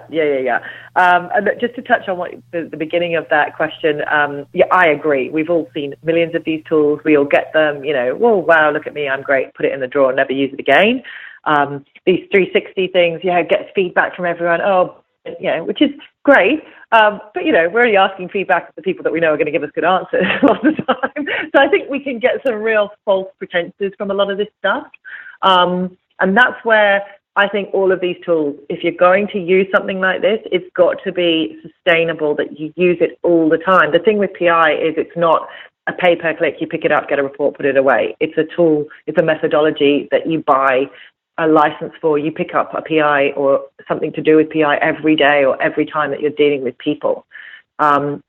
And just to touch on what the beginning of that question, I agree. We've all seen millions of these tools. We all get them, you know, oh, wow, look at me, I'm great, put it in the drawer, never use it again. These 360 things, get feedback from everyone, which is great. But, you know, we're only asking feedback of the people that we know are going to give us good answers a lot of the time. So I think we can get some real false pretenses from a lot of this stuff. And that's where I think all of these tools, if you're going to use something like this, it's got to be sustainable, that you use it all the time. The thing with PI is it's not a pay-per-click, you pick it up, get a report, put it away. It's a tool, it's a methodology that you buy a license for. You pick up a PI or something to do with PI every day or every time that you're dealing with people.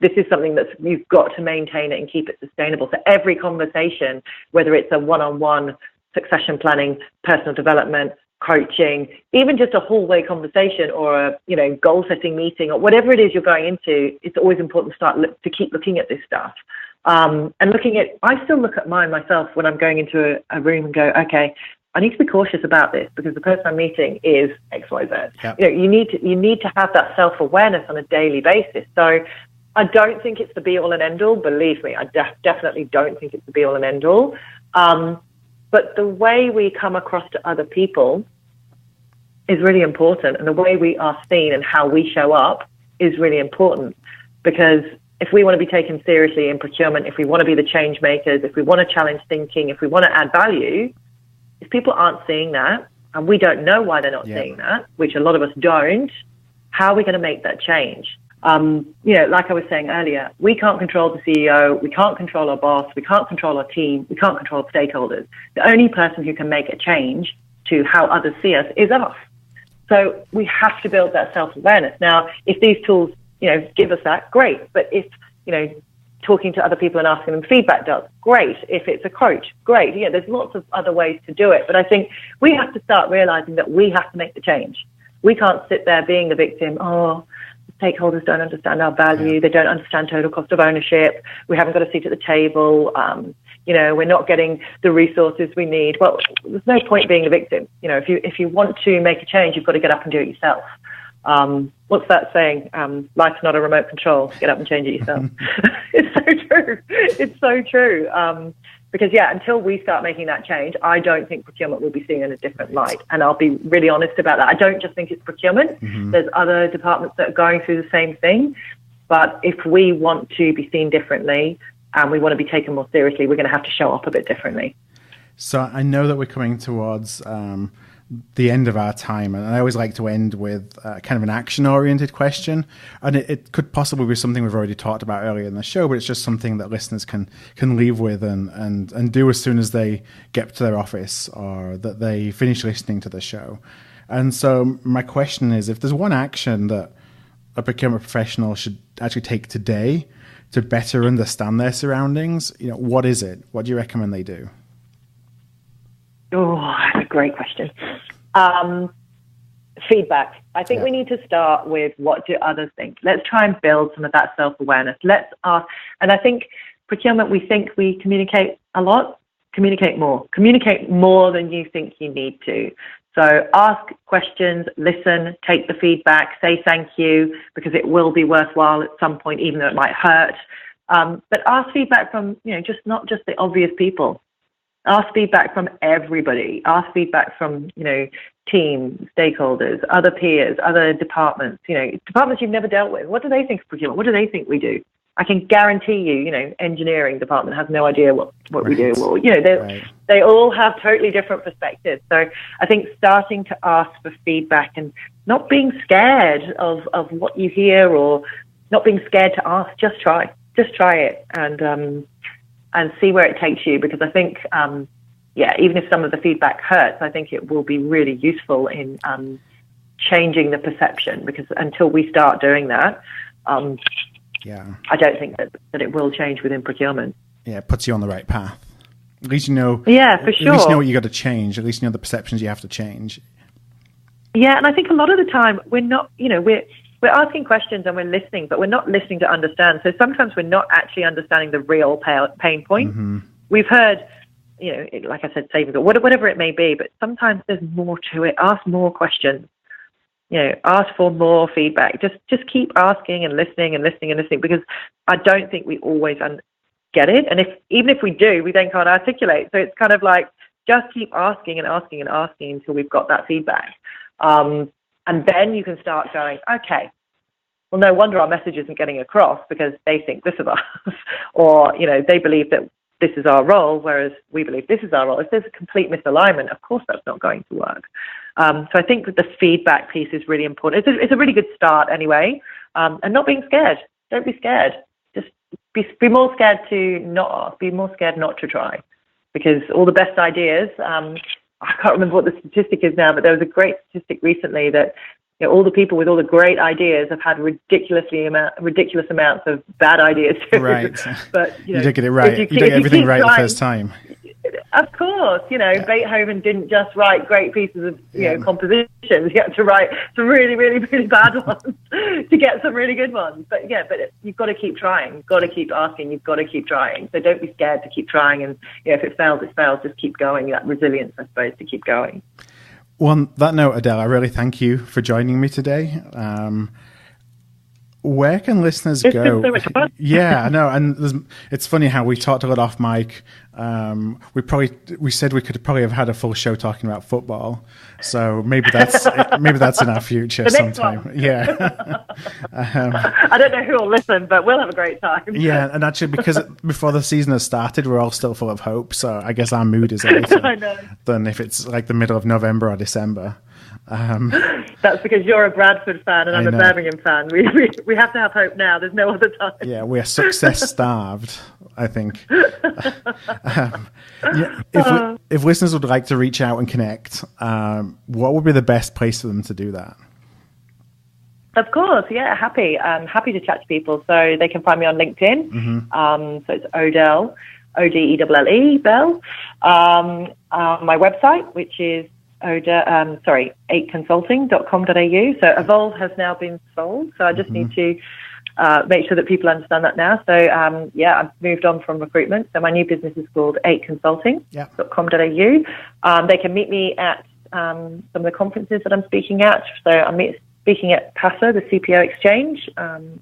This is something that you've got to maintain it and keep it sustainable. So every conversation, whether it's a one-on-one succession planning, personal development, coaching, even just a hallway conversation or a goal setting meeting or whatever it is you're going into, it's always important to keep looking at this stuff. And I still look at mine myself when I'm going into a room and go, okay, I need to be cautious about this because the person I'm meeting is XYZ. Yep. You need to have that self-awareness on a daily basis. So I don't think it's the be all and end all. Believe me, I definitely don't think it's the be all and end all. But the way we come across to other people is really important, and the way we are seen and how we show up is really important, because if we want to be taken seriously in procurement, if we want to be the change makers, if we want to challenge thinking, if we want to add value, if people aren't seeing that, and we don't know why they're not seeing that, which a lot of us don't, how are we going to make that change? Like I was saying earlier, we can't control the CEO, we can't control our boss, we can't control our team, we can't control stakeholders. The only person who can make a change to how others see us is us. So we have to build that self-awareness. Now, if these tools, give us that, great. But if, talking to other people and asking them feedback does, great. If it's a coach, great. There's lots of other ways to do it. But I think we have to start realizing that we have to make the change. We can't sit there being the victim. Oh, stakeholders don't understand our value. They don't understand total cost of ownership. We haven't got a seat at the table. We're not getting the resources we need. Well, there's no point being the victim. If you want to make a change, you've got to get up and do it yourself. What's that saying? Life's not a remote control. Get up and change it yourself. It's so true. It's so true. Because, until we start making that change, I don't think procurement will be seen in a different light. And I'll be really honest about that. I don't just think it's procurement. Mm-hmm. There's other departments that are going through the same thing. But if we want to be seen differently and we want to be taken more seriously, we're going to have to show up a bit differently. So I know that we're coming towards the end of our time, and I always like to end with kind of an action-oriented question, and it could possibly be something we've already talked about earlier in the show, but it's just something that listeners can leave with and do as soon as they get to their office or that they finish listening to the show. And so my question is, if there's one action that a procurement professional should actually take today to better understand their surroundings, what is it? What do you recommend they do? Oh, that's a great question. Feedback. I think we need to start with, what do others think? Let's try and build some of that self-awareness. Let's ask. And I think procurement, we think we communicate a lot. Communicate more. Communicate more than you think you need to. So ask questions, listen, take the feedback, say thank you, because it will be worthwhile at some point, even though it might hurt. But ask feedback from, not just the obvious people. Ask feedback from everybody. Ask feedback from, team, stakeholders, other peers, other departments, departments you've never dealt with. What do they think of procurement? What do they think we do? I can guarantee you, engineering department has no idea what we do. Or, they all have totally different perspectives. So I think starting to ask for feedback and not being scared of what you hear, or not being scared to ask, just try it and see where it takes you. Because I think, even if some of the feedback hurts, I think it will be really useful in changing the perception, because until we start doing that, I don't think that it will change within procurement. Yeah, it puts you on the right path. At least you know. Yeah, for sure. At least you know what you got to change. At least you know the perceptions you have to change. Yeah, and I think a lot of the time we're not, we're asking questions and we're listening, but we're not listening to understand. So sometimes we're not actually understanding the real pain point. Mm-hmm. We've heard, like I said, savings or whatever it may be, but sometimes there's more to it. Ask more questions. Ask for more feedback. Just keep asking and listening and listening and listening, because I don't think we always get it. And even if we do, we then can't articulate. So it's kind of like, just keep asking and asking and asking until we've got that feedback. And then you can start going, okay, well, no wonder our message isn't getting across, because they think this of us, or, they believe that this is our role, whereas we believe this is our role. If there's a complete misalignment, of course that's not going to work. So I think that the feedback piece is really important. It's a really good start anyway, and not being scared. Don't be scared. Just be more scared to not ask. Be more scared not to try, because all the best ideas. I can't remember what the statistic is now, but there was a great statistic recently that all the people with all the great ideas have had ridiculous amounts of bad ideas too. Right. But you don't get it right. You don't get everything right the first time. Of course, Beethoven didn't just write great pieces of compositions. He had to write some really, really, really bad ones to get some really good ones. But you've got to keep trying. You've got to keep asking. You've got to keep trying. So don't be scared to keep trying. And if it fails, it fails. Just keep going. That resilience, I suppose, to keep going. Well, on that note, Odelle, I really thank you for joining me today. Where can listeners go? It's been so much fun. Yeah, I know. And it's funny how we talked a lot off mic. We said we could probably have had a full show talking about football. So maybe that's in our future sometime. One. Yeah. I don't know who will listen, but we'll have a great time. Yeah, and actually, because before the season has started, we're all still full of hope. So I guess our mood is later than if it's like the middle of November or December. That's because you're a Bradford fan and I'm a Birmingham fan. We have to have hope now. There's no other time. Yeah, we're success starved, I think. If listeners would like to reach out and connect, what would be the best place for them to do that? Of course, yeah, happy to chat to people. So they can find me on LinkedIn. Mm-hmm. So it's Odelle, Odelle, Bell. My website, which is 8consulting.com.au. So Evolve has now been sold. So I just need to make sure that people understand that now. So I've moved on from recruitment. So my new business is called 8consulting.com.au. They can meet me at some of the conferences that I'm speaking at. So I'm speaking at PASA, the CPO Exchange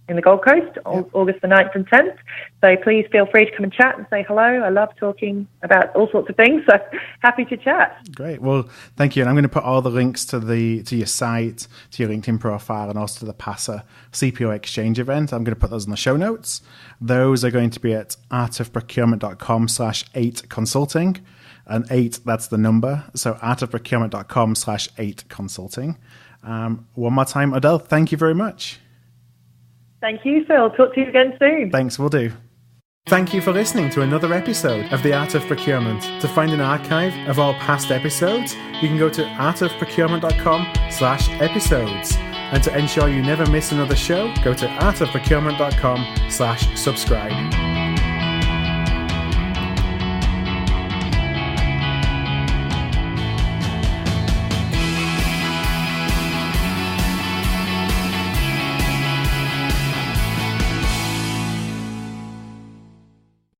in the Gold Coast, August the 9th and 10th. So please feel free to come and chat and say hello. I love talking about all sorts of things, so happy to chat. Great. Well, thank you. And I'm going to put all the links to your site, to your LinkedIn profile, and also to the PASA CPO Exchange event. I'm going to put those in the show notes. Those are going to be at artofprocurement.com/8consulting. And 8, that's the number. So artofprocurement.com/8consulting. One more time, Odelle, thank you very much. Thank you, Phil. Talk to you again soon. Thanks, we'll do. Thank you for listening to another episode of The Art of Procurement. To find an archive of all past episodes, you can go to artofprocurement.com/episodes. And to ensure you never miss another show, go to artofprocurement.com/subscribe.